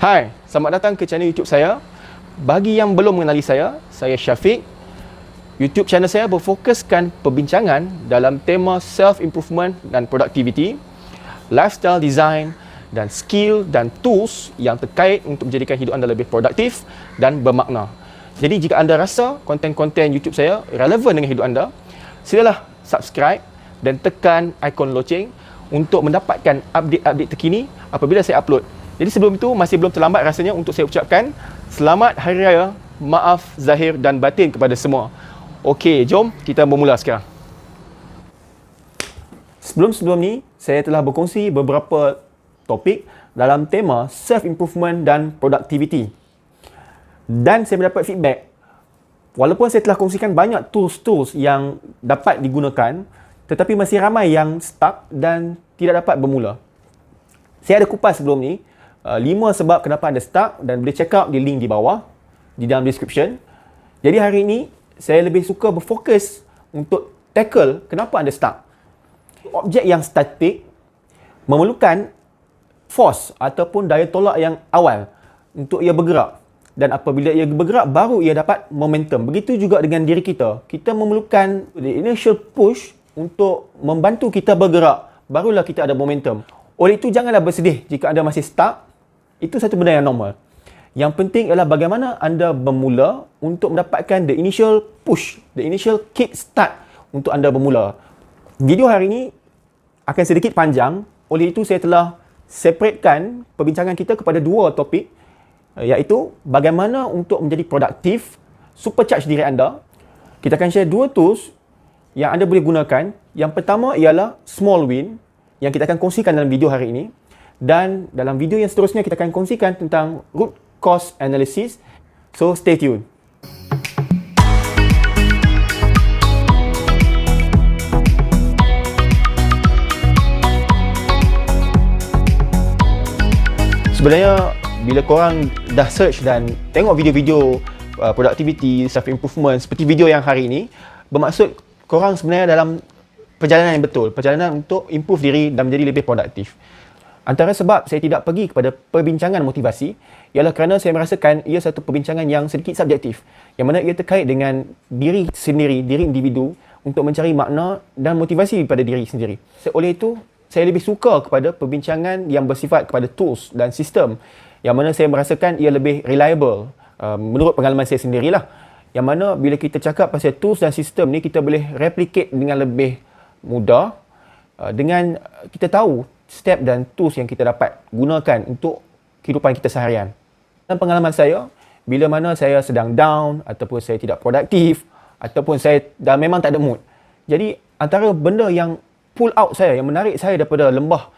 Hai, selamat datang ke channel YouTube saya. Bagi yang belum mengenali saya Syafiq. YouTube channel saya berfokuskan perbincangan dalam tema self-improvement dan productivity, lifestyle design dan skill dan tools yang terkait untuk menjadikan hidup anda lebih produktif dan bermakna. Jadi jika anda rasa konten-konten YouTube saya relevan dengan hidup anda, silalah subscribe dan tekan ikon loceng untuk mendapatkan update-update terkini apabila saya upload. Jadi sebelum itu, masih belum terlambat rasanya untuk saya ucapkan Selamat Hari Raya, maaf zahir dan batin kepada semua. Okey, jom kita bermula sekarang. Sebelum ni, saya telah berkongsi beberapa topik dalam tema self-improvement dan productivity. Dan saya mendapat feedback, walaupun saya telah kongsikan banyak tools-tools yang dapat digunakan, tetapi masih ramai yang stuck dan tidak dapat bermula. Saya ada kupas sebelum ni 5 sebab kenapa anda stuck dan boleh check out di link di bawah di dalam description. Jadi hari ini saya lebih suka berfokus untuk tackle kenapa anda stuck. Objek yang statik memerlukan force ataupun daya tolak yang awal untuk ia bergerak, dan apabila ia bergerak baru ia dapat momentum. Begitu juga dengan diri kita. Kita memerlukan the initial push untuk membantu kita bergerak, barulah kita ada momentum. Oleh itu janganlah bersedih jika anda masih stuck. Itu satu benda yang normal. Yang penting ialah bagaimana anda bermula untuk mendapatkan the initial push, the initial kick start untuk anda bermula. Video hari ini akan sedikit panjang, oleh itu saya telah separatekan perbincangan kita kepada 2 topik, iaitu bagaimana untuk menjadi produktif, supercharge diri anda. Kita akan share 2 tools yang anda boleh gunakan. Yang pertama ialah small win yang kita akan kongsikan dalam video hari ini. Dan dalam video yang seterusnya kita akan kongsikan tentang root cause analysis. So stay tuned. Sebenarnya bila korang dah search dan tengok video-video productivity, self-improvement seperti video yang hari ini, bermaksud korang sebenarnya dalam perjalanan yang betul, perjalanan untuk improve diri dan menjadi lebih produktif. Antara sebab saya tidak pergi kepada perbincangan motivasi ialah kerana saya merasakan ia satu perbincangan yang sedikit subjektif, yang mana ia terkait dengan diri sendiri, diri individu untuk mencari makna dan motivasi pada diri sendiri. Oleh itu, saya lebih suka kepada perbincangan yang bersifat kepada tools dan sistem, yang mana saya merasakan ia lebih reliable menurut pengalaman saya sendirilah. Yang mana bila kita cakap pasal tools dan sistem ni, kita boleh replicate dengan lebih mudah dengan kita tahu step dan tools yang kita dapat gunakan untuk kehidupan kita seharian. Dan pengalaman saya, bila mana saya sedang down ataupun saya tidak produktif ataupun saya dah memang tak ada mood. Jadi antara benda yang pull out saya, yang menarik saya daripada lembah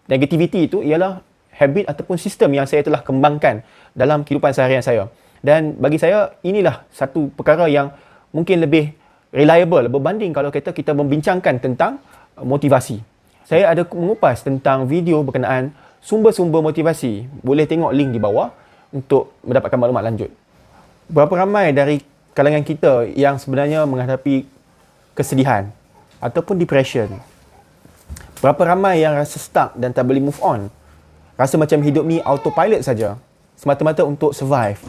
negativity itu ialah habit ataupun sistem yang saya telah kembangkan dalam kehidupan seharian saya. Dan bagi saya inilah satu perkara yang mungkin lebih reliable berbanding kalau kita membincangkan tentang motivasi. Saya ada mengupas tentang video berkenaan sumber-sumber motivasi. Boleh tengok link di bawah untuk mendapatkan maklumat lanjut. Berapa ramai dari kalangan kita yang sebenarnya menghadapi kesedihan ataupun depression? Berapa ramai yang rasa stuck dan tak boleh move on? Rasa macam hidup ni autopilot saja, semata-mata untuk survive.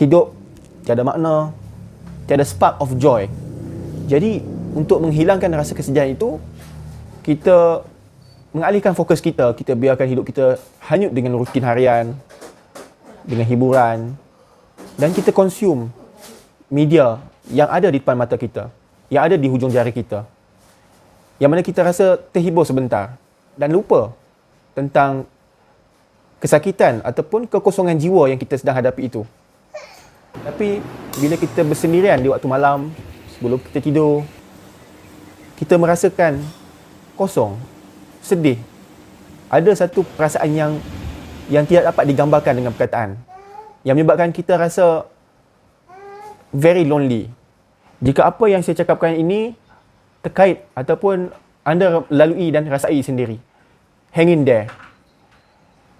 Hidup tiada makna, tiada spark of joy. Jadi, untuk menghilangkan rasa kesedihan itu, kita mengalihkan fokus kita biarkan hidup kita hanyut dengan rutin harian, dengan hiburan, dan kita consume media yang ada di depan mata kita, yang ada di hujung jari kita, yang mana kita rasa terhibur sebentar dan lupa tentang kesakitan ataupun kekosongan jiwa yang kita sedang hadapi itu. Tapi bila kita bersendirian di waktu malam sebelum kita tidur, kita merasakan kosong, sedih. Ada satu perasaan yang tidak dapat digambarkan dengan perkataan, yang menyebabkan kita rasa very lonely. Jika apa yang saya cakapkan ini terkait ataupun anda lalui dan rasai sendiri, hang in there.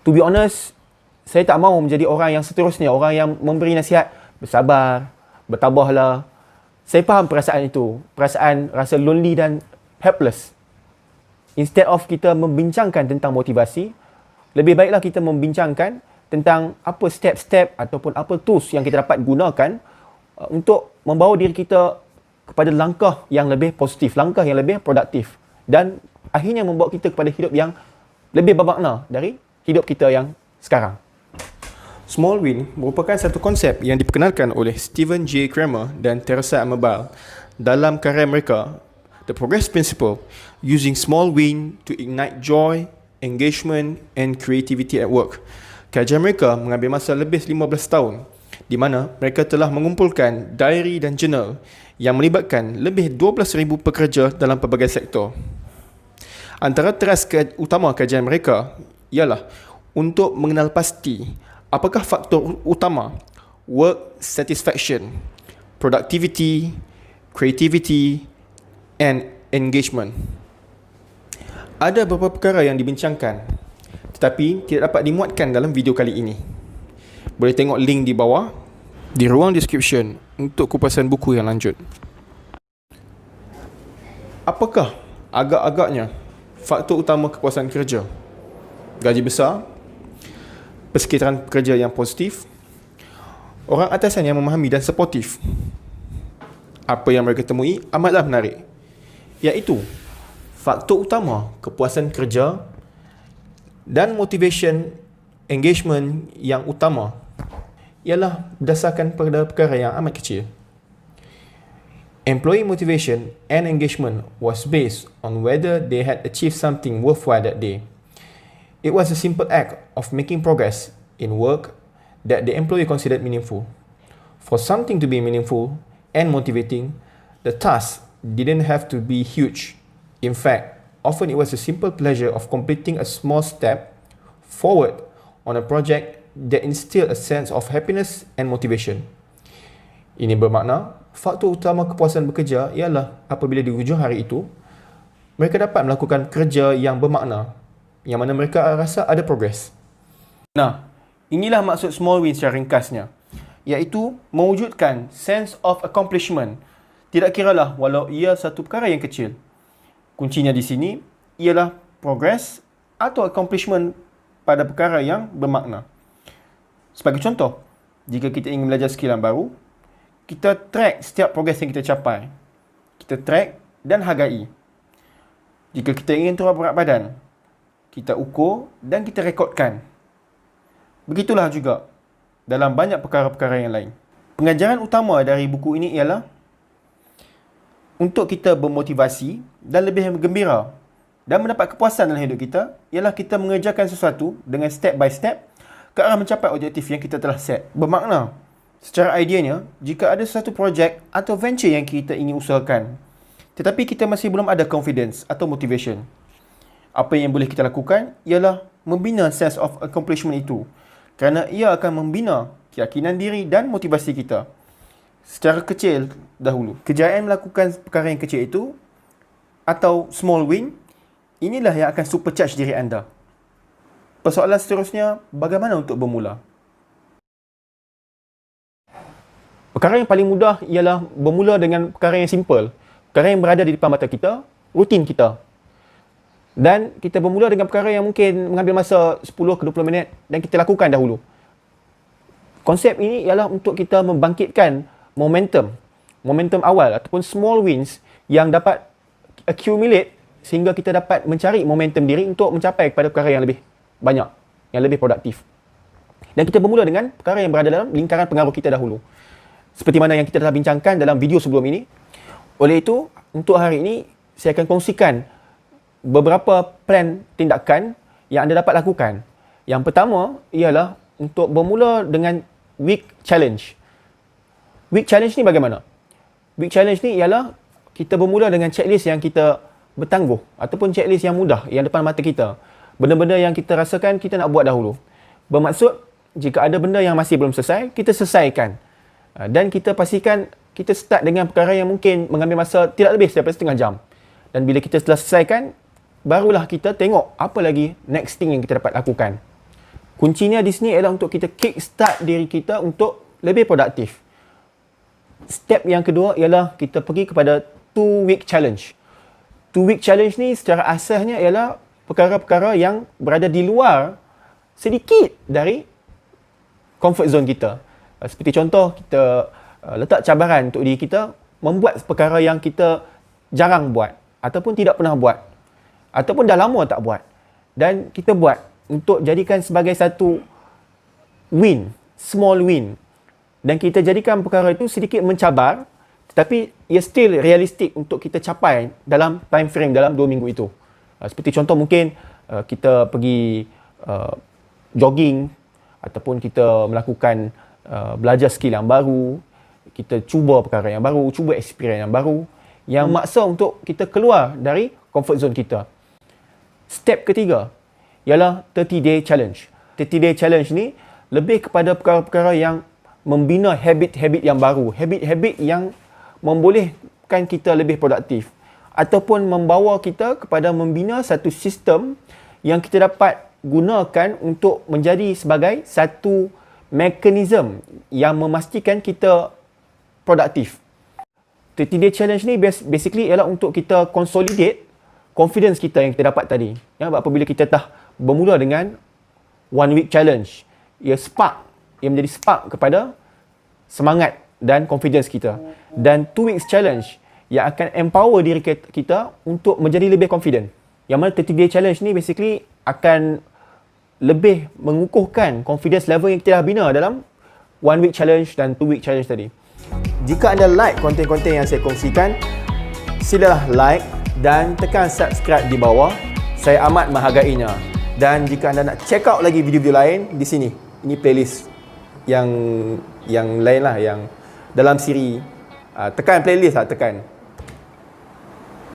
To be honest, saya tak mahu menjadi orang yang seterusnya, orang yang memberi nasihat, bersabar, bertabahlah. Saya faham perasaan itu, perasaan rasa lonely dan helpless. Instead of kita membincangkan tentang motivasi, lebih baiklah kita membincangkan tentang apa step-step ataupun apa tools yang kita dapat gunakan untuk membawa diri kita kepada langkah yang lebih positif, langkah yang lebih produktif dan akhirnya membawa kita kepada hidup yang lebih bermakna dari hidup kita yang sekarang. Small win merupakan satu konsep yang diperkenalkan oleh Stephen J. Kramer dan Teresa Amabile dalam karya mereka The Progress Principle, using small win to ignite joy, engagement and creativity at work. Kajian mereka mengambil masa lebih 15 tahun di mana mereka telah mengumpulkan diary dan jurnal yang melibatkan lebih 12,000 pekerja dalam pelbagai sektor. Antara teras utama kajian mereka ialah untuk mengenal pasti apakah faktor utama work satisfaction, productivity, creativity and engagement. Ada beberapa perkara yang dibincangkan tetapi tidak dapat dimuatkan dalam video kali ini. Boleh tengok link di bawah di ruang description untuk kupasan buku yang lanjut. Apakah agak-agaknya faktor utama kepuasan kerja? Gaji besar, persekitaran pekerja yang positif, orang atasan yang memahami dan suportif. Apa yang mereka temui amatlah menarik, iaitu faktor utama kepuasan kerja dan motivation engagement yang utama ialah berdasarkan pada perkara yang amat kecil. Employee motivation and engagement was based on whether they had achieved something worthwhile that day. It was a simple act of making progress in work that the employee considered meaningful. For something to be meaningful and motivating, the task didn't have to be huge. In fact, often it was a simple pleasure of completing a small step forward on a project that instilled a sense of happiness and motivation. Ini bermakna, faktor utama kepuasan bekerja ialah apabila di hujung hari itu, mereka dapat melakukan kerja yang bermakna, yang mana mereka rasa ada progres. Nah, inilah maksud small win secara ringkasnya, iaitu mewujudkan sense of accomplishment. Tidak kiralah walau ia satu perkara yang kecil. Kuncinya di sini ialah progress atau accomplishment pada perkara yang bermakna. Sebagai contoh, jika kita ingin belajar skill yang baru, kita track setiap progres yang kita capai. Kita track dan hargai. Jika kita ingin turun berat badan, kita ukur dan kita rekodkan. Begitulah juga dalam banyak perkara-perkara yang lain. Pengajaran utama dari buku ini ialah untuk kita bermotivasi dan lebih gembira dan mendapat kepuasan dalam hidup kita ialah kita mengerjakan sesuatu dengan step by step ke arah mencapai objektif yang kita telah set. Bermakna, secara ideanya, jika ada satu projek atau venture yang kita ingin usahakan, tetapi kita masih belum ada confidence atau motivation, apa yang boleh kita lakukan ialah membina sense of accomplishment itu, kerana ia akan membina keyakinan diri dan motivasi kita. Secara kecil dahulu, kejayaan melakukan perkara yang kecil itu atau small win, inilah yang akan supercharge diri anda. Persoalan seterusnya, bagaimana untuk bermula? Perkara yang paling mudah ialah bermula dengan perkara yang simple, perkara yang berada di depan mata kita, rutin kita. Dan kita bermula dengan perkara yang mungkin mengambil masa 10 ke 20 minit dan kita lakukan dahulu. Konsep ini ialah untuk kita membangkitkan momentum awal ataupun small wins yang dapat accumulate sehingga kita dapat mencari momentum diri untuk mencapai kepada perkara yang lebih banyak, yang lebih produktif. Dan kita bermula dengan perkara yang berada dalam lingkaran pengaruh kita dahulu. Seperti mana yang kita telah bincangkan dalam video sebelum ini. Oleh itu, untuk hari ini, saya akan kongsikan beberapa plan tindakan yang anda dapat lakukan. Yang pertama ialah untuk bermula dengan week challenge. Week challenge ni bagaimana? Week challenge ni ialah kita bermula dengan checklist yang kita bertangguh ataupun checklist yang mudah yang depan mata kita. Benda-benda yang kita rasakan kita nak buat dahulu. Bermaksud, jika ada benda yang masih belum selesai, kita selesaikan. Dan kita pastikan kita start dengan perkara yang mungkin mengambil masa tidak lebih daripada setengah jam. Dan bila kita telah selesaikan, barulah kita tengok apa lagi next thing yang kita dapat lakukan. Kuncinya di sini ialah untuk kita kick start diri kita untuk lebih produktif. Step yang kedua ialah kita pergi kepada 2-week challenge. 2-week challenge ni secara asasnya ialah perkara-perkara yang berada di luar sedikit dari comfort zone kita. Seperti contoh, kita letak cabaran untuk diri kita membuat perkara yang kita jarang buat ataupun tidak pernah buat ataupun dah lama tak buat, dan kita buat untuk jadikan sebagai satu win, small win, dan kita jadikan perkara itu sedikit mencabar tetapi ia still realistik untuk kita capai dalam time frame dalam 2 minggu itu. Seperti contoh, mungkin kita pergi jogging ataupun kita melakukan belajar skill yang baru, kita cuba perkara yang baru, cuba experience yang baru yang maksa untuk kita keluar dari comfort zone kita. Step ketiga ialah 30-day challenge. 30-day challenge ni lebih kepada perkara-perkara yang membina habit-habit yang baru, habit-habit yang membolehkan kita lebih produktif ataupun membawa kita kepada membina satu sistem yang kita dapat gunakan untuk menjadi sebagai satu mekanisme yang memastikan kita produktif. 30-day challenge ni basically ialah untuk kita consolidate confidence kita yang kita dapat tadi. Ya, apabila kita dah bermula dengan 1 week challenge, ia menjadi spark kepada semangat dan confidence kita. Dan 2 weeks challenge yang akan empower diri kita untuk menjadi lebih confident. Yang mana 30-day challenge ni basically akan lebih mengukuhkan confidence level yang kita dah bina dalam 1 week challenge dan 2 week challenge tadi. Jika anda like konten-konten yang saya kongsikan, silalah like dan tekan subscribe di bawah. Saya amat menghargainya. Dan jika anda nak check out lagi video-video lain, di sini. Ini playlist yang lain lah, yang dalam siri. Tekan playlist lah, tekan.